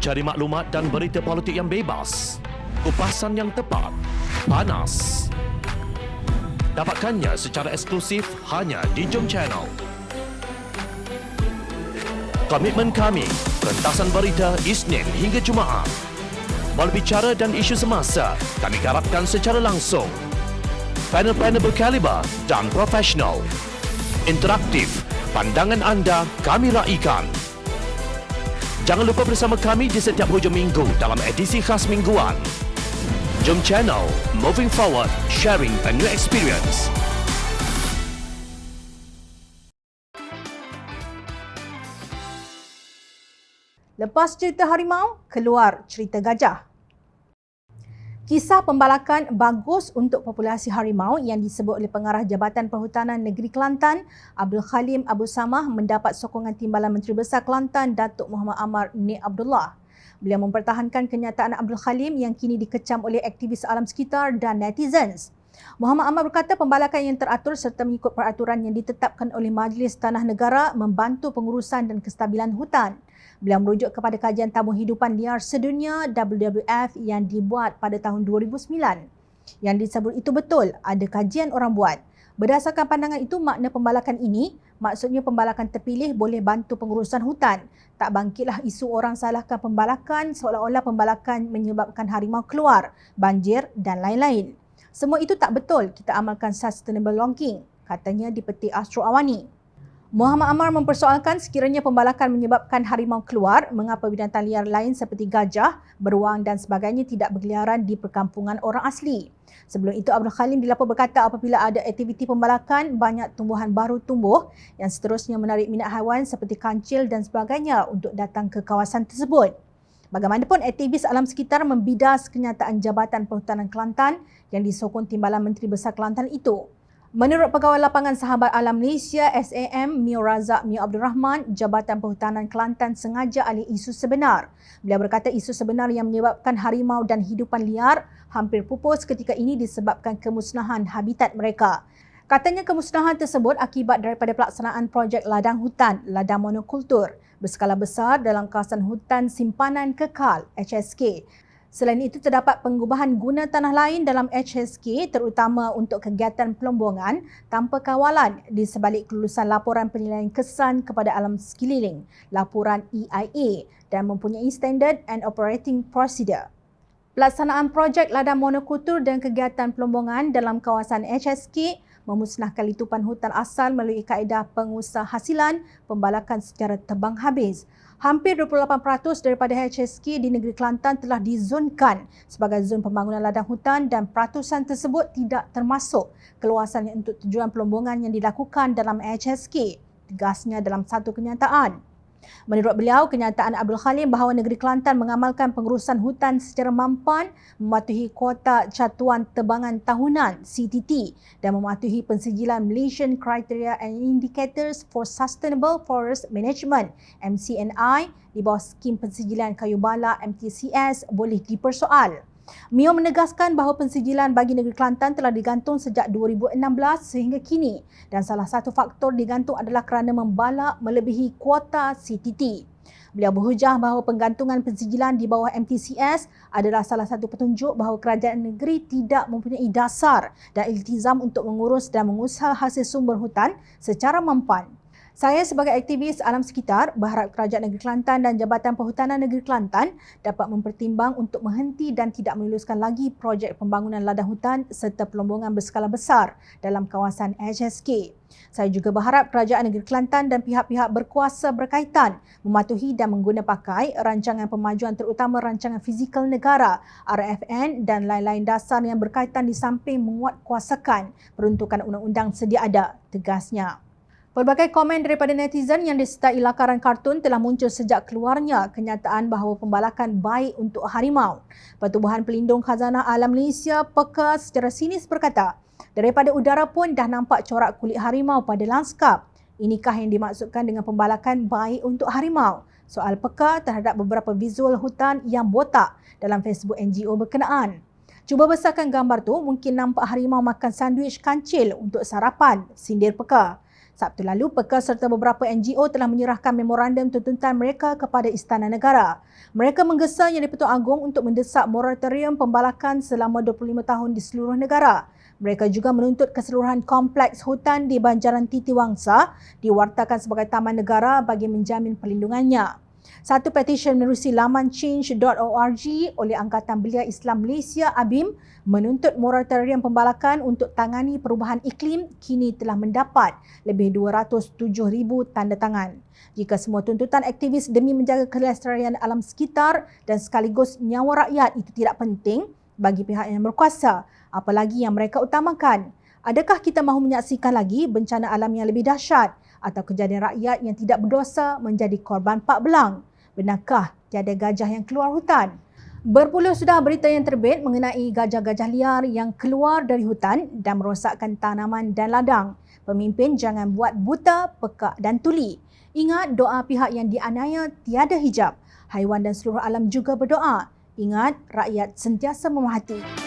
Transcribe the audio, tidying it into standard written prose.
Cari maklumat dan berita politik yang bebas, kupasan yang tepat, panas. Dapatkannya secara eksklusif hanya di Jom Channel. Komitmen kami, pentasan berita Isnin hingga Jumaat. Berbicara dan isu semasa, kami garapkan secara langsung. Panel-panel berkaliber dan profesional. Interaktif, pandangan anda kami raikan. Jangan lupa bersama kami di setiap hujung minggu dalam edisi khas mingguan. Jom Channel, moving forward, sharing a new experience. Lepas cerita harimau, keluar cerita gajah. Kisah pembalakan bagus untuk populasi harimau yang disebut oleh Pengarah Jabatan Perhutanan Negeri Kelantan, Abdul Khalim Abu Samah, mendapat sokongan Timbalan Menteri Besar Kelantan, Datuk Muhammad Amar Nik Abdullah. Beliau mempertahankan kenyataan Abdul Khalim yang kini dikecam oleh aktivis alam sekitar dan netizens. Muhammad Amar berkata pembalakan yang teratur serta mengikut peraturan yang ditetapkan oleh Majlis Tanah Negara membantu pengurusan dan kestabilan hutan. Beliau merujuk kepada kajian Tabung Hidupan Liar Sedunia WWF yang dibuat pada tahun 2009. Yang disebut itu betul, ada kajian orang buat. Berdasarkan pandangan itu, makna pembalakan ini, maksudnya pembalakan terpilih boleh bantu pengurusan hutan. Tak bangkitlah isu orang salahkan pembalakan seolah-olah pembalakan menyebabkan harimau keluar, banjir dan lain-lain. Semua itu tak betul, kita amalkan sustainable logging, katanya di Peti Astro Awani. Muhammad Amar mempersoalkan sekiranya pembalakan menyebabkan harimau keluar, mengapa binatang liar lain seperti gajah, beruang dan sebagainya tidak berkeliaran di perkampungan orang asli. Sebelum itu, Abdul Khalim dilapor berkata apabila ada aktiviti pembalakan, banyak tumbuhan baru tumbuh yang seterusnya menarik minat haiwan seperti kancil dan sebagainya untuk datang ke kawasan tersebut. Bagaimanapun, aktivis alam sekitar membidas kenyataan Jabatan Perhutanan Kelantan yang disokong Timbalan Menteri Besar Kelantan itu. Menurut Pegawai Lapangan Sahabat Alam Malaysia SAM Mio Razak Mio Abdul Rahman, Jabatan Perhutanan Kelantan sengaja alih isu sebenar. Beliau berkata isu sebenar yang menyebabkan harimau dan hidupan liar hampir pupus ketika ini disebabkan kemusnahan habitat mereka. Katanya kemusnahan tersebut akibat daripada pelaksanaan projek ladang hutan, ladang monokultur berskala besar dalam kawasan hutan simpanan kekal HSK. Selain itu, terdapat pengubahan guna tanah lain dalam HSK terutama untuk kegiatan pelombongan tanpa kawalan di sebalik kelulusan laporan penilaian kesan kepada alam sekeliling, laporan EIA dan mempunyai standard and operating procedure. Pelaksanaan projek ladang monokultur dan kegiatan pelombongan dalam kawasan HSK memusnahkan litupan hutan asal melalui kaedah pengusaha-hasilan pembalakan secara tebang habis. Hampir 28% daripada HSK di negeri Kelantan telah dizonkan sebagai zon pembangunan ladang hutan dan peratusan tersebut tidak termasuk keluasan untuk tujuan pelombongan yang dilakukan dalam HSK, tegasnya dalam satu kenyataan. Menurut beliau, kenyataan Abdul Khalim bahawa negeri Kelantan mengamalkan pengurusan hutan secara mampan, mematuhi kuota Catuan Tebangan Tahunan CTT dan mematuhi pensijilan Malaysian Criteria and Indicators for Sustainable Forest Management MCNI di bawah skim pensijilan kayu bala MTCS boleh dipersoal. Mio menegaskan bahawa pensijilan bagi negeri Kelantan telah digantung sejak 2016 sehingga kini dan salah satu faktor digantung adalah kerana membala melebihi kuota CTT. Beliau berhujah bahawa penggantungan pensijilan di bawah MTCS adalah salah satu petunjuk bahawa kerajaan negeri tidak mempunyai dasar dan iltizam untuk mengurus dan mengusaha hasil sumber hutan secara mampan. Saya sebagai aktivis alam sekitar berharap Kerajaan Negeri Kelantan dan Jabatan Perhutanan Negeri Kelantan dapat mempertimbang untuk menghenti dan tidak meluluskan lagi projek pembangunan ladang hutan serta pelombongan berskala besar dalam kawasan HSK. Saya juga berharap Kerajaan Negeri Kelantan dan pihak-pihak berkuasa berkaitan mematuhi dan mengguna pakai rancangan pemajuan terutama rancangan fizikal negara RFN dan lain-lain dasar yang berkaitan di samping menguatkuasakan peruntukan undang-undang sedia ada, tegasnya. Pelbagai komen daripada netizen yang disertai lakaran kartun telah muncul sejak keluarnya kenyataan bahawa pembalakan baik untuk harimau. Pertubuhan Pelindung Khazanah Alam Malaysia PEKA secara sinis berkata, daripada udara pun dah nampak corak kulit harimau pada lanskap. Inikah yang dimaksudkan dengan pembalakan baik untuk harimau? Soal PEKA terhadap beberapa visual hutan yang botak dalam Facebook NGO berkenaan. Cuba besarkan gambar tu, mungkin nampak harimau makan sandwich kancil untuk sarapan, sindir PEKA. Sabtu lalu, PEKA serta beberapa NGO telah menyerahkan memorandum tuntutan mereka kepada Istana Negara. Mereka menggesa Yang di-Pertuan Agong untuk mendesak moratorium pembalakan selama 25 tahun di seluruh negara. Mereka juga menuntut keseluruhan kompleks hutan di Banjaran Titiwangsa diwartakan sebagai taman negara bagi menjamin perlindungannya. Satu petisyen menerusi laman change.org oleh Angkatan Belia Islam Malaysia ABIM menuntut moratorium pembalakan untuk tangani perubahan iklim kini telah mendapat lebih 207,000 tanda tangan. Jika semua tuntutan aktivis demi menjaga kelestarian alam sekitar dan sekaligus nyawa rakyat itu tidak penting bagi pihak yang berkuasa, apalagi yang mereka utamakan, adakah kita mahu menyaksikan lagi bencana alam yang lebih dahsyat atau kejadian rakyat yang tidak berdosa menjadi korban pak belang? Benarkah tiada gajah yang keluar hutan? Berpuluh sudah berita yang terbit mengenai gajah-gajah liar yang keluar dari hutan dan merosakkan tanaman dan ladang. Pemimpin jangan buat buta, pekak dan tuli. Ingat doa pihak yang dianiaya tiada hijab. Haiwan dan seluruh alam juga berdoa. Ingat, rakyat sentiasa memerhati.